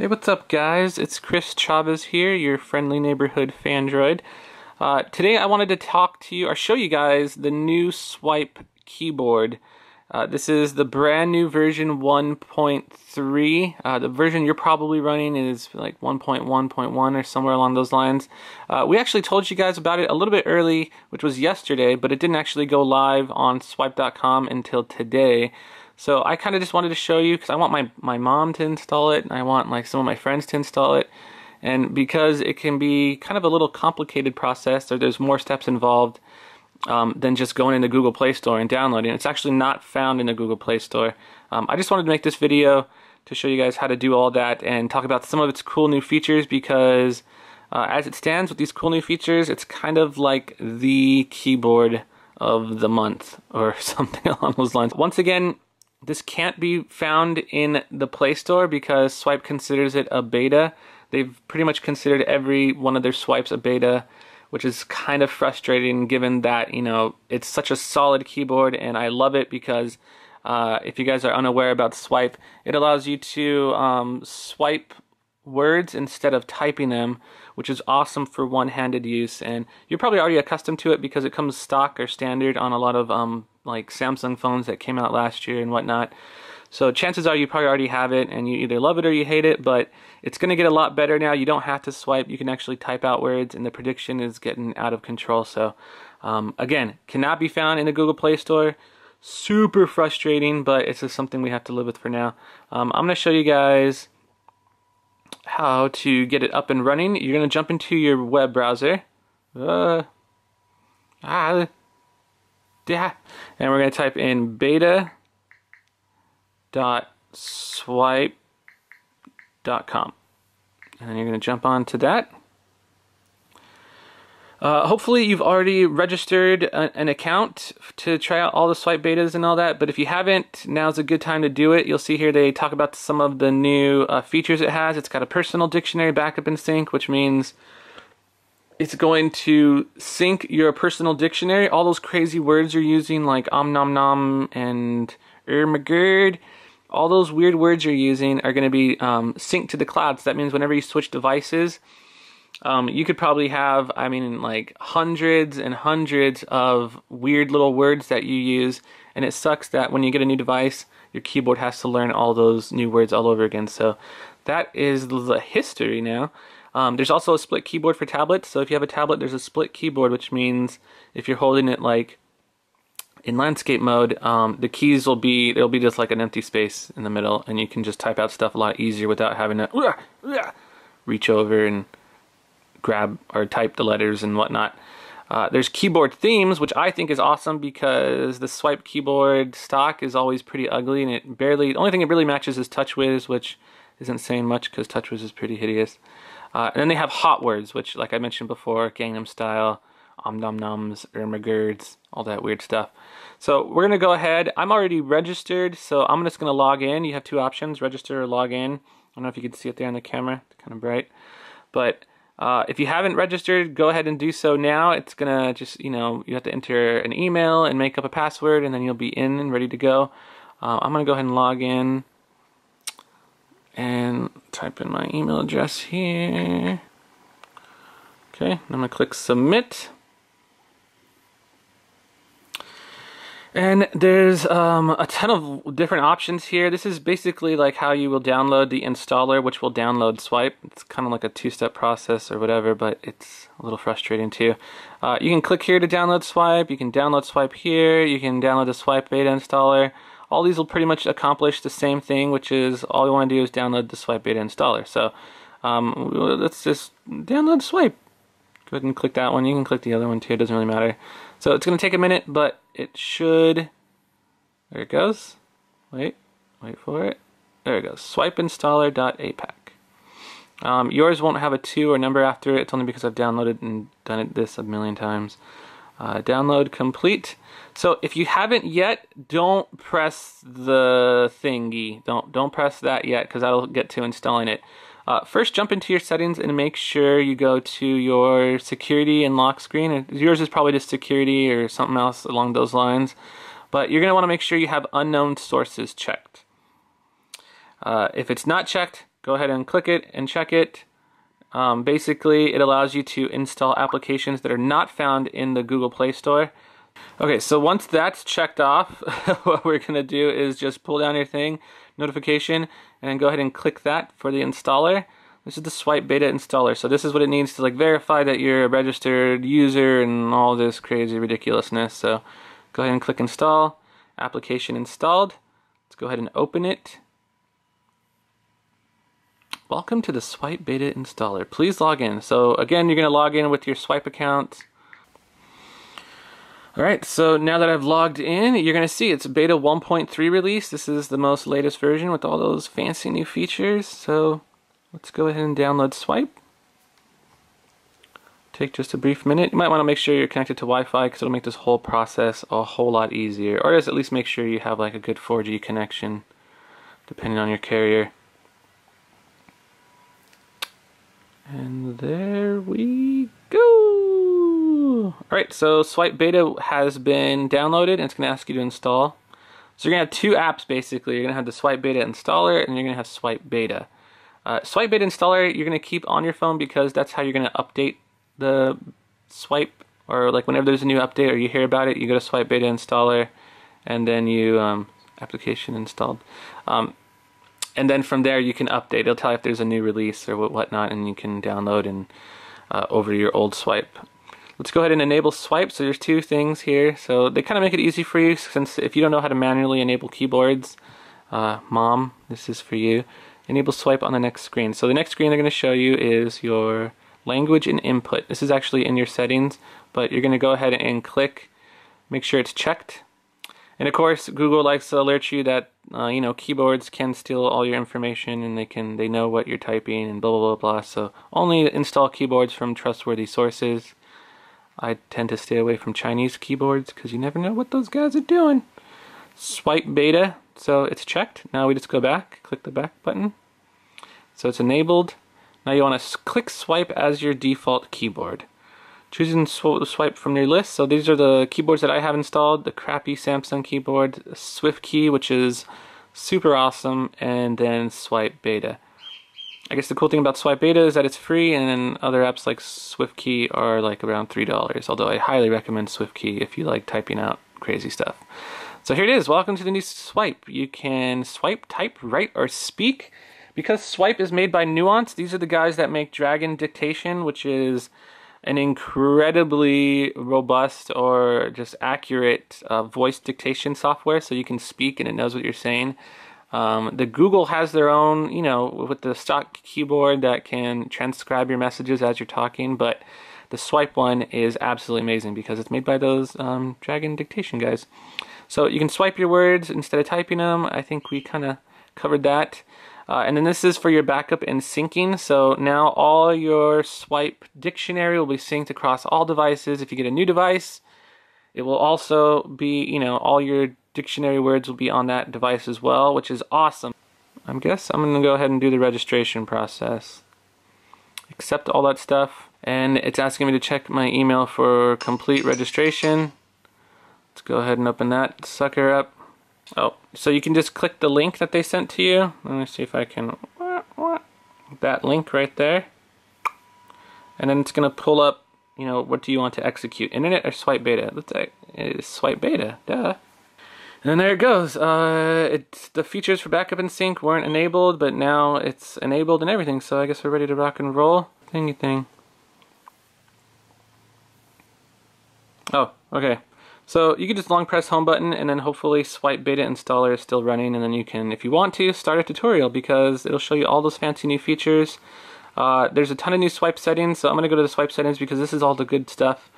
Hey, what's up guys? It's Chris Chavez here, your friendly neighborhood Phandroid. Today I wanted to talk to you, or show you guys, the new Swype keyboard. This is the brand new version 1.3. The version you're probably running is like 1.1.1 or somewhere along those lines. We actually told you guys about it a little bit early, which was yesterday, but it didn't actually go live on Swype.com until today. So I kind of just wanted to show you because I want my mom to install it, and I want like some of my friends to install it. And because it can be kind of a little complicated process, or there's more steps involved than just going into Google Play Store and downloading. It's actually not found in the Google Play Store. I just wanted to make this video to show you guys how to do all that and talk about some of its cool new features, because as it stands with these cool new features, it's kind of like the keyboard of the month or something along those lines. Once again, this can't be found in the Play Store because Swype considers it a beta. They've pretty much considered every one of their swipes a beta, which is kind of frustrating given that, you know, it's such a solid keyboard, and I love it because if you guys are unaware about Swype, it allows you to swipe words instead of typing them, which is awesome for one-handed use. And you're probably already accustomed to it because it comes stock or standard on a lot of like Samsung phones that came out last year and whatnot. So chances are you probably already have it and you either love it or you hate it, but it's going to get a lot better now. You don't have to swipe. You can actually type out words, and the prediction is getting out of control. So again, cannot be found in the Google Play Store. Super frustrating, but it's just something we have to live with for now. I'm going to show you guys how to get it up and running. You're going to jump into your web browser. Yeah, and we're going to type in beta.swype.com, and then you're going to jump onto that. Hopefully you've already registered an account to try out all the Swype betas and all that, but if you haven't, now's a good time to do it. You'll see here they talk about some of the new features it has. It's got a personal dictionary backup and sync, which means it's going to sync your personal dictionary. All those crazy words you're using, like nom nom and magerd, all those weird words you're using are going to be synced to the cloud. So that means whenever you switch devices, you could probably have, I mean, like hundreds and hundreds of weird little words that you use, and it sucks that when you get a new device, your keyboard has to learn all those new words all over again. So that is the history now. There's also a split keyboard for tablets, so if you have a tablet, there's a split keyboard, which means if you're holding it like in landscape mode, the keys will be, there'll be just like an empty space in the middle, and you can just type out stuff a lot easier without having to reach over and grab or type the letters and whatnot. There's keyboard themes, which I think is awesome because the Swype keyboard stock is always pretty ugly, and it barely, the only thing it really matches is TouchWiz, which isn't saying much because TouchWiz is pretty hideous. And then they have hot words, which, like I mentioned before, Gangnam Style, nom noms, magurds, all that weird stuff. So we're going to go ahead. I'm already registered, so I'm just going to log in. You have two options, register or log in. I don't know if you can see it there on the camera. It's kind of bright. But if you haven't registered, go ahead and do so now. It's going to just, you know, you have to enter an email and make up a password, and then you'll be in and ready to go. I'm going to go ahead and log in and type in my email address here. Okay, I'm going to click submit. And there's a ton of different options here. This is basically like how you will download the installer, which will download Swype. It's kind of like a two-step process or whatever, but it's a little frustrating too. You can click here to download Swype. You can download Swype here. You can download the Swype beta installer. All these will pretty much accomplish the same thing, which is all you want to do is download the Swype beta installer. So let's just download Swype. Go ahead and click that one. You can click the other one too. It doesn't really matter. So it's going to take a minute, but it should. There it goes. Wait for it. There it goes. Swipeinstaller.apac. Yours won't have a 2 or number after it. It's only because I've downloaded and done this a million times. Download complete. So if you haven't yet, don't press the thingy. Don't press that yet, because that'll get to installing it. First, jump into your settings and make sure you go to your security and lock screen. Yours is probably just security or something else along those lines, but you're going to want to make sure you have unknown sources checked. If it's not checked, go ahead and click it and check it. Basically, it allows you to install applications that are not found in the Google Play Store. Okay, so once that's checked off, what we're going to do is just pull down your thing, notification, and go ahead and click that for the installer. This is the Swype beta installer. So this is what it needs to like verify that you're a registered user and all this crazy ridiculousness. So go ahead and click install, application installed. Let's go ahead and open it. Welcome to the Swype beta installer. Please log in. So again, you're going to log in with your Swype account. Alright, so now that I've logged in, you're going to see it's beta 1.3 release. This is the most latest version with all those fancy new features. So let's go ahead and download Swype. Take just a brief minute. You might want to make sure you're connected to Wi-Fi because it'll make this whole process a whole lot easier. Or just at least make sure you have like a good 4G connection, depending on your carrier. And there we go. Alright, so Swype beta has been downloaded and it's going to ask you to install. So you're going to have two apps basically. You're going to have the Swype beta installer and you're going to have Swype beta. Swype beta installer you're going to keep on your phone because that's how you're going to update the Swype, or like whenever there's a new update or you hear about it, you go to Swype beta installer and then you application installed. And then from there you can update. It'll tell you if there's a new release or whatnot, and you can download and over your old Swype. Let's go ahead and enable Swype. So there's two things here. So they kind of make it easy for you, since if you don't know how to manually enable keyboards, Mom, this is for you. Enable Swype on the next screen. So the next screen they're going to show you is your language and input. This is actually in your settings, but you're going to go ahead and click, make sure it's checked. And of course, Google likes to alert you that you know, keyboards can steal all your information and they know what you're typing and blah blah blah blah. So only install keyboards from trustworthy sources. I tend to stay away from Chinese keyboards because you never know what those guys are doing. Swype beta, so it's checked. Now we just go back, click the back button. So it's enabled. Now you want to click Swype as your default keyboard. Choosing Swype from your list. So these are the keyboards that I have installed. The crappy Samsung keyboard, Swift Key, which is super awesome, and then Swype beta. I guess the cool thing about Swype beta is that it's free, and then other apps like Swift Key are like around $3. Although I highly recommend Swift Key if you like typing out crazy stuff. So here it is. Welcome to the new Swype. You can swipe, type, write, or speak. Because Swype is made by Nuance, these are the guys that make Dragon Dictation, which is an incredibly robust or just accurate voice dictation software, so you can speak and it knows what you're saying. The Google has their own, you know, with the stock keyboard that can transcribe your messages as you're talking, but the Swype one is absolutely amazing because it's made by those Dragon Dictation guys. So you can swipe your words instead of typing them. I think we kind of covered that. And then this is for your backup and syncing. So now all your Swype dictionary will be synced across all devices. If you get a new device, it will also be, you know, all your dictionary words will be on that device as well, which is awesome. I guess I'm going to go ahead and do the registration process. Accept all that stuff. And it's asking me to check my email for complete registration. Let's go ahead and open that sucker up. Oh, so you can just click the link that they sent to you. Let me see if I can, that link right there. And then it's going to pull up, you know, what do you want to execute, internet or Swype beta? Let's say it's Swype beta, duh. And then there it goes. The features for backup and sync weren't enabled, but now it's enabled and everything. So I guess we're ready to rock and roll. Thingy thing. Oh, okay. So you can just long press home button and then hopefully Swype beta installer is still running, and then you can, if you want to, start a tutorial because it'll show you all those fancy new features. There's a ton of new Swype settings, so I'm going to go to the Swype settings because this is all the good stuff.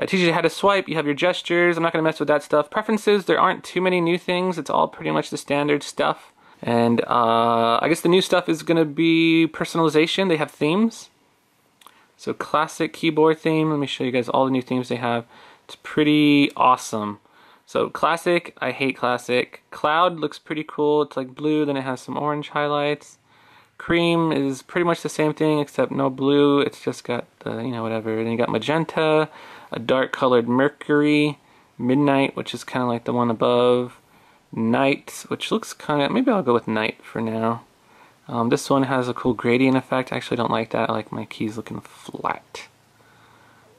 It teaches you how to swipe, you have your gestures, I'm not going to mess with that stuff. Preferences, there aren't too many new things, it's all pretty much the standard stuff. And I guess the new stuff is going to be personalization. They have themes. So classic keyboard theme, let me show you guys all the new themes they have. It's pretty awesome. So classic, I hate classic. Cloud looks pretty cool. It's like blue, then it has some orange highlights. Cream is pretty much the same thing except no blue. It's just got the, you know, whatever. Then you got magenta, a dark colored mercury, midnight, which is kind of like the one above, night, which looks kind of, maybe I'll go with night for now. This one has a cool gradient effect. I actually don't like that. I like my keys looking flat.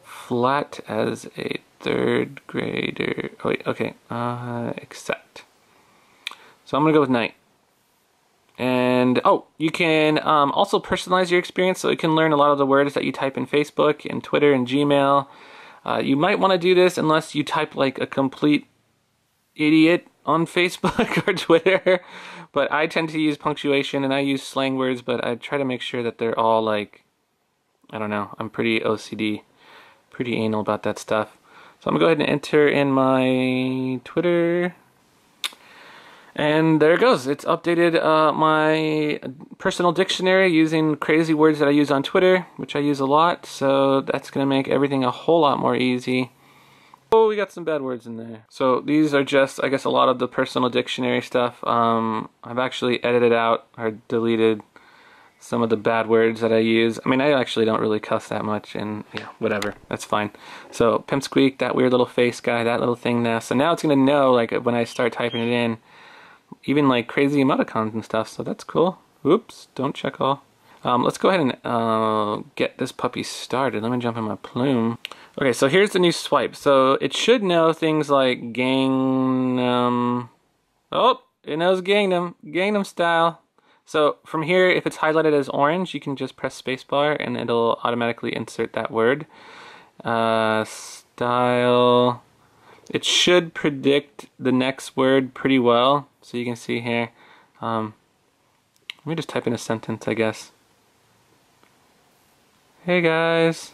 Flat as a third grader. Oh wait, okay. Accept. So I'm gonna go with night. And oh, you can also personalize your experience, so you can learn a lot of the words that you type in Facebook and Twitter and Gmail. You might want to do this unless you type like a complete idiot on Facebook or Twitter. But I tend to use punctuation and I use slang words, but I try to make sure that they're all like, I don't know, I'm pretty OCD, pretty anal about that stuff. So I'm gonna go ahead and enter in my Twitter. And there it goes. It's updated my personal dictionary using crazy words that I use on Twitter, which I use a lot. So that's going to make everything a whole lot more easy. Oh, we got some bad words in there. So these are just, I guess, a lot of the personal dictionary stuff. I've actually edited out or deleted some of the bad words that I use. I mean, I actually don't really cuss that much, and yeah, whatever. That's fine. So Pimp Squeak, that weird little face guy, that little thing there. So now it's going to know, like, when I start typing it in, even like crazy emoticons and stuff, so that's cool. Oops, don't check all. Let's go ahead and get this puppy started. Let me jump in my plume. Okay, so here's the new Swype. So it should know things like Gangnam. Oh, it knows Gangnam style. So from here, if it's highlighted as orange, you can just press spacebar and it'll automatically insert that word. Style. It should predict the next word pretty well. So you can see here. Let me just type in a sentence, I guess. Hey guys,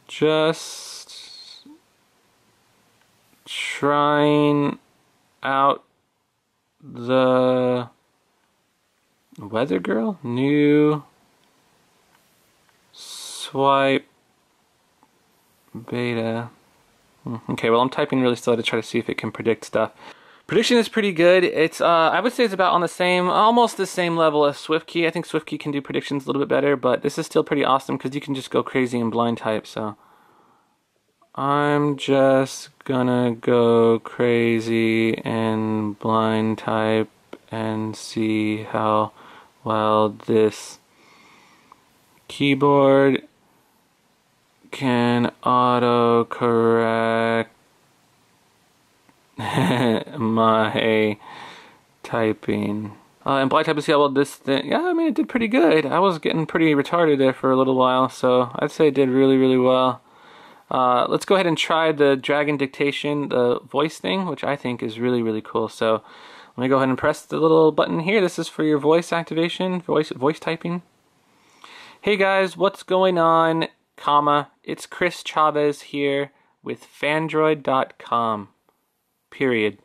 just trying out the weather girl, new Swype beta. Okay, well I'm typing really slow to try to see if it can predict stuff. Prediction is pretty good. It's I would say it's about on the same, almost the same level as SwiftKey. I think SwiftKey can do predictions a little bit better, but this is still pretty awesome because you can just go crazy and blind type. So I'm just gonna go crazy and blind type and see how well this keyboard can autocorrect my typing. And blind type to see how well this thing, yeah, I mean it did pretty good. I was getting pretty retarded there for a little while, so I'd say it did really, really well. Let's go ahead and try the dragon dictation, the voice thing, which I think is really, really cool. So let me go ahead and press the little button here. This is for your voice activation, voice typing. Hey guys, what's going on, comma, it's Chris Chavez here with Phandroid.com. Period.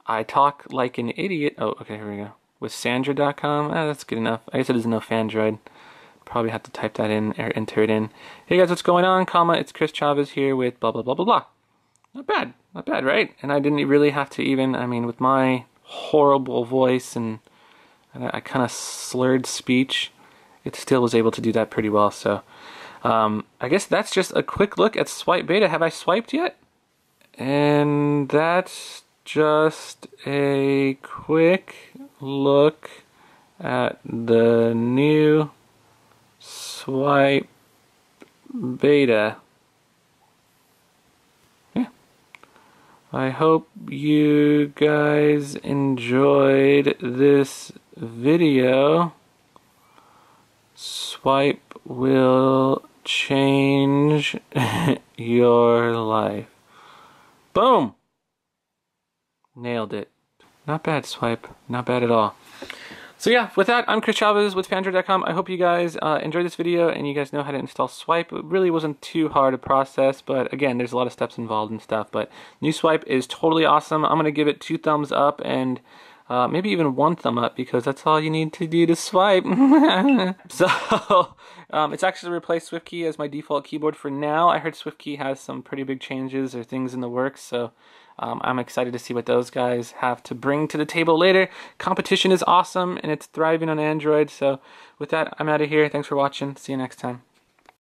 I talk like an idiot. Oh, okay, here we go. With Sandra.com. That's good enough. I guess it doesn't know Phandroid. Probably have to type that in or enter it in. Hey guys, what's going on? Comma, it's Chris Chavez here with blah blah blah blah blah. Not bad, right? And I didn't really have to even. I mean, with my horrible voice and I kind of slurred speech, it still was able to do that pretty well. So, I guess that's just a quick look at Swype Beta. Have I swiped yet? And that's just a quick look at the new Swype Beta. Yeah. I hope you guys enjoyed this video. Swype will change your life. Boom! Nailed it. Not bad, Swype. Not bad at all. So yeah, with that, I'm Chris Chavez with Phandroid.com. I hope you guys enjoyed this video and you guys know how to install Swype. It really wasn't too hard a process, but again, there's a lot of steps involved and stuff. But new Swype is totally awesome. I'm going to give it 2 thumbs up and maybe even 1 thumb up because that's all you need to do to swipe. So it's actually replaced SwiftKey as my default keyboard for now. I heard SwiftKey has some pretty big changes or things in the works, so I'm excited to see what those guys have to bring to the table later. Competition is awesome and it's thriving on Android. So with that, I'm out of here. Thanks for watching. See you next time.